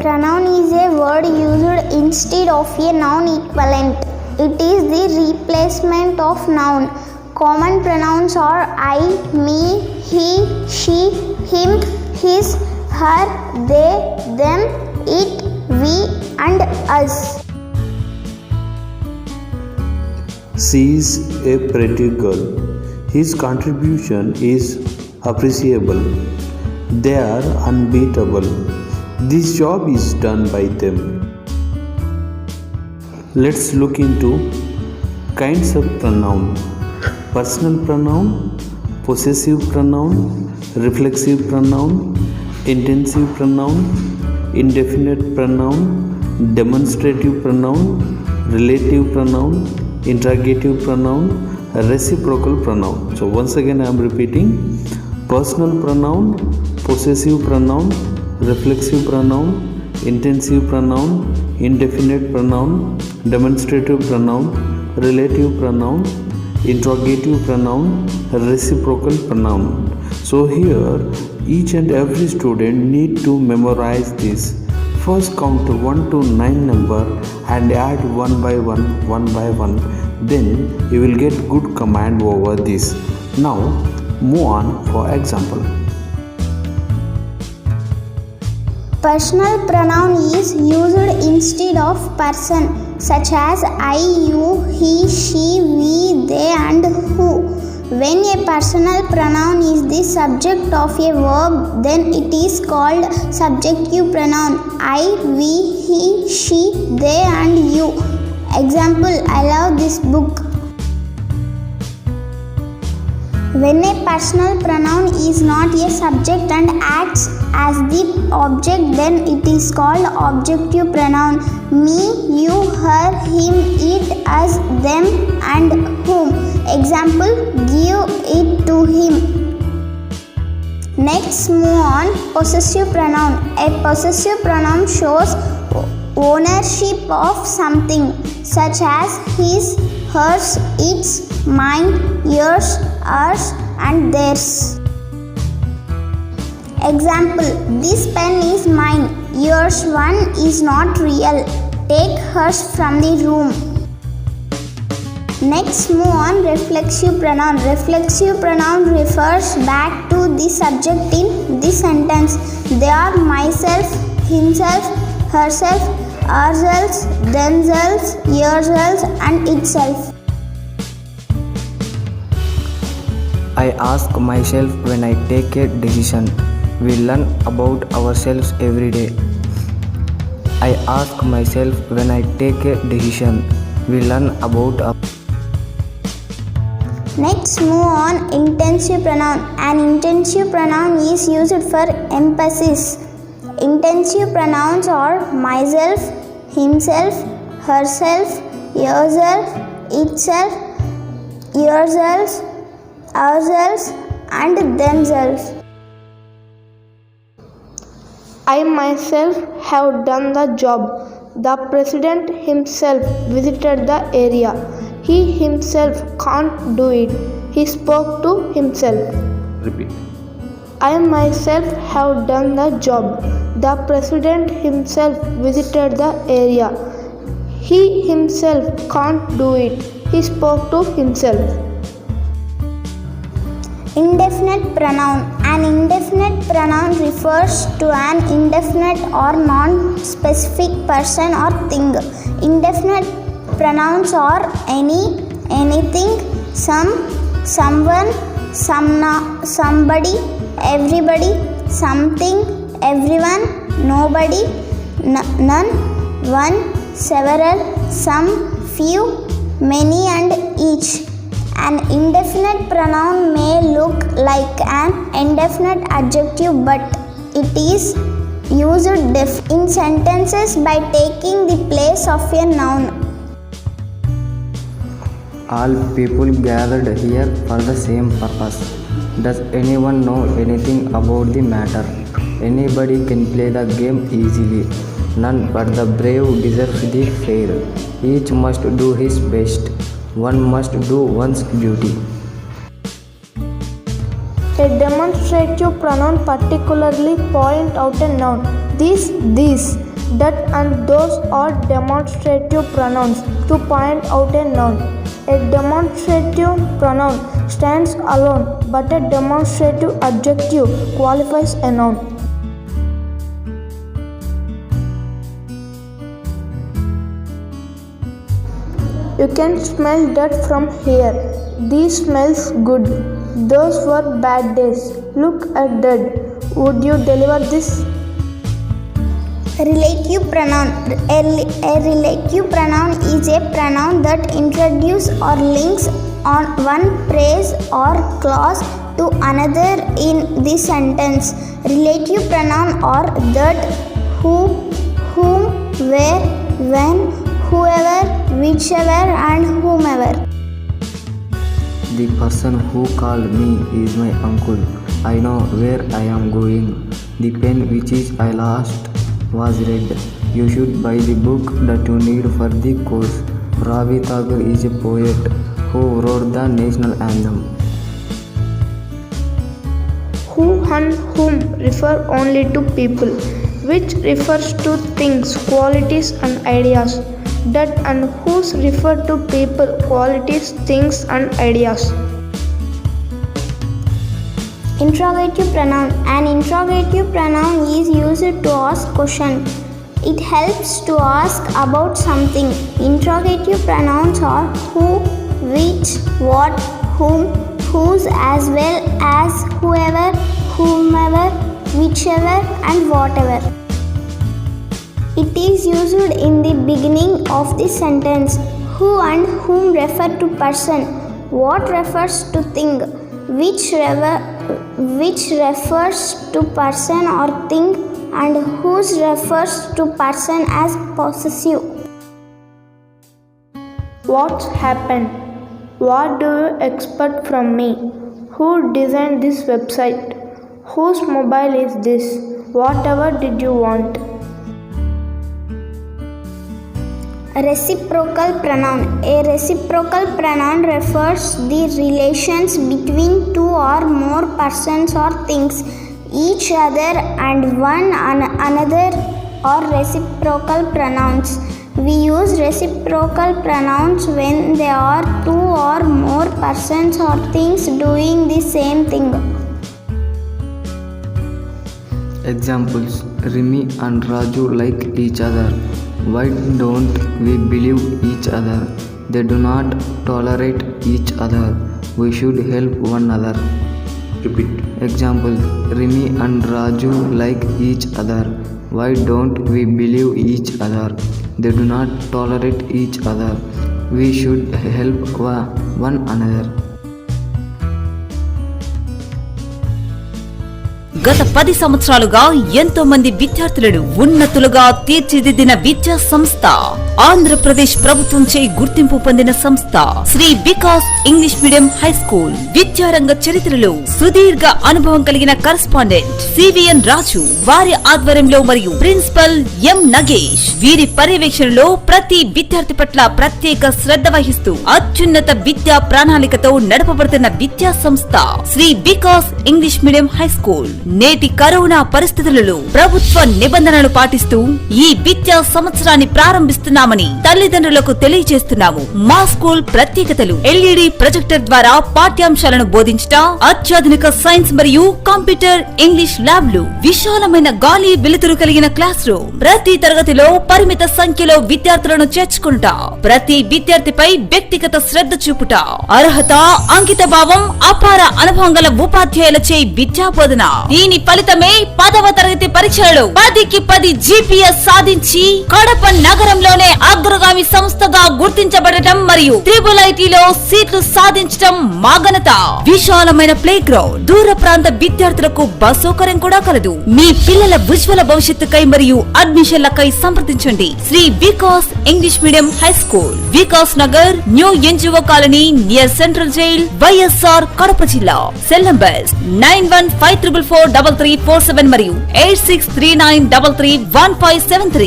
Pronoun is a word used instead of a noun equivalent. It is the replacement of noun. Common pronouns are I, me, he, she, him, his, her, they, them, it, we, and us. She is a pretty girl. His contribution is appreciable. They are unbeatable. This job is done by them. Let's look into kinds of pronoun. Personal pronoun, possessive pronoun, reflexive pronoun, intensive pronoun, indefinite pronoun, demonstrative pronoun, relative pronoun, interrogative pronoun, reciprocal pronoun. So once again I am repeating: personal pronoun, possessive pronoun, reflexive pronoun, intensive pronoun, indefinite pronoun, demonstrative pronoun, relative pronoun, interrogative pronoun, reciprocal pronoun. So here each and every student need to memorize this. First count 1 to 9 number and add one by one. Then you will get good command over this. Now move on for example. Personal pronoun is used instead of person, such as I, you, he, she, we, they, and who. When a personal pronoun is the subject of a verb, then it is called subjective pronoun. I, we, he, she, they, and you. Example: I love this book. When a personal pronoun is not a subject and acts as the object, then it is called objective pronoun. Me, you, her, him, it, us, them, and whom. Example: give it to him. Next, move on possessive pronoun. A possessive pronoun shows ownership of something, such as his, hers, its, mine, yours, ours, and theirs. Example: this pen is mine. Yours one is not real. Take hers from the room. Next, move on reflexive pronoun. Reflexive pronoun refers back to the subject in the sentence. They are myself, himself, herself, ourselves, themselves, yourselves, and itself. I ask myself when I take a decision. We learn about ourselves every day. I ask myself when I take a decision. We learn about Next, move on intensive pronoun. An intensive pronoun is used for emphasis. Intensive pronouns are myself, himself, herself, yourself, itself, yourselves, ourselves, and themselves. I myself have done the job. The president himself visited the area. He himself can't do it. He spoke to himself. Repeat. I myself have done the job. The president himself visited the area. He himself can't do it. He spoke to himself. Indefinite pronoun. An indefinite pronoun refers to an indefinite or non-specific person or thing. Indefinite pronouns are any, anything, some, someone, somebody, everybody, something, everyone, nobody, none, one, several, some, few, many, and each. An indefinite pronoun may look like an indefinite adjective, but it is used in sentences by taking the place of a noun. all people gathered here for the same purpose. Does anyone know anything about the matter? Anybody can play the game easily. None but the brave deserve the fair. Each must do his best. One must do one's duty. A demonstrative pronoun particularly point out a noun. This, That and those are demonstrative pronouns to point out a noun. A demonstrative pronoun stands alone, but a demonstrative adjective qualifies a noun. You can smell that from here. This smells good. Those were bad days. Look at that. Would you deliver this? Relative pronoun. A relative pronoun is a pronoun that introduces or links on one phrase or clause to another in the sentence. Relative pronoun are that, who, whom, where, when, whoever, whichever, and whomever. The person who called me is my uncle. I know where I am going. The pen which I lost was red. You should buy the book that you need for the course. Ravi Tagore is a poet who wrote the national anthem. Who and whom refer only to people, which refers to things, qualities, and ideas. That and whose refer to people, qualities, things, and ideas. Interrogative pronoun. An interrogative pronoun is used to ask question. It helps to ask about something. Interrogative pronouns are who, which, what, whom, whose, as well as whoever, whomever, whichever, and whatever. It is used in the beginning of the sentence. Who and whom refer to person. What refers to thing. Which refers to person or thing, and whose refers to person as possessive. What's happened? What do you expect from me? Who designed this website? Whose mobile is this? Whatever did you want? Reciprocal pronoun. A reciprocal pronoun refers the relations between two or more persons or things, each other and one another are reciprocal pronouns. We use reciprocal pronouns when there are two or more persons or things doing the same thing. Examples: Rimi and Raju like each other. Why don't we believe each other? They do not tolerate each other. We should help one another. Repeat. Example: Rimi and Raju like each other. Why don't we believe each other? They do not tolerate each other. We should help one another. గత 10 సంవత్సరాలుగా ఎంతో మంది విద్యార్థులను ఉన్నతులుగా తీర్చిదిద్దిన విద్యా సంస్థ, ఆంధ్రప్రదేశ్ ప్రభుత్వంచే గుర్తింపు పొందిన సంస్థ Shri Vikas English medium high school. విద్యారంగ చరిత్రలో సుదీర్ఘ అనుభవం కలిగిన కరస్పాండెంట్ సివిఎన్ రాజు వారి ఆధ్వర్యంలో మరియు ప్రిన్సిపల్ ఎం నగేష్ వీరి పర్యవేక్షణలో ప్రతి విద్యార్థి పట్ల ప్రత్యేక శ్రద్ధ వహిస్తూ అత్యున్నత విద్యా ప్రణాళికతో నడపబడుతున్న విద్యా సంస్థ Shri Vikas English medium high school. నేటి కరోనా పరిస్థితులలో ప్రభుత్వ నిబంధనలు పాటిస్తూ ఈ విద్యా సంవత్సరాన్ని ప్రారంభిస్తున్నామని తల్లిదండ్రులకు తెలియజేస్తున్నాము. మా స్కూల్ ప్రత్యేకతలు: ఎల్ఈడి ప్రొజెక్టర్ ద్వారా పాఠ్యాంశాలను బోధించట, అత్యాధునిక సైన్స్ మరియు కంప్యూటర్ ఇంగ్లీష్ ల్యాబ్లు, విశాలమైన గాలి వెలుతురు కలిగిన క్లాస్ రూమ్, ప్రతి తరగతిలో పరిమిత సంఖ్యలో విద్యార్థులను చేర్చుకుంటా, ప్రతి విద్యార్థిపై వ్యక్తిగత శ్రద్ధ చూపుట, అర్హత, అంకిత భావం, అపార అనుభవం గల ఉపాధ్యాయులచే విద్యా బోధన. దీని ఫలితమే 10వ తరగతి పరీక్షలలో 10కి 10 జీపీఎస్ సాధించి కడప నగరంలోనే అగ్రగామి సంస్థగా గుర్తించబడటం మరియు IIITలో సీట్లు సాధించడం మా ఘనత. విశాలమైన ప్లే గ్రౌండ్, దూర ప్రాంత విద్యార్థులకు బస్ సౌకర్యం కూడా కలదు. మీ పిల్లల ఉజ్వల భవిష్యత్తుకై మరియు అడ్మిషన్లకై సంప్రదించండి. Shri Vikas English medium high school, Vikas Nagar, new NGO colony, near central jail, YSR, Kadapa జిల్లా. సెల్ నంబర్స్ 9153443347 మరియు 8639331573.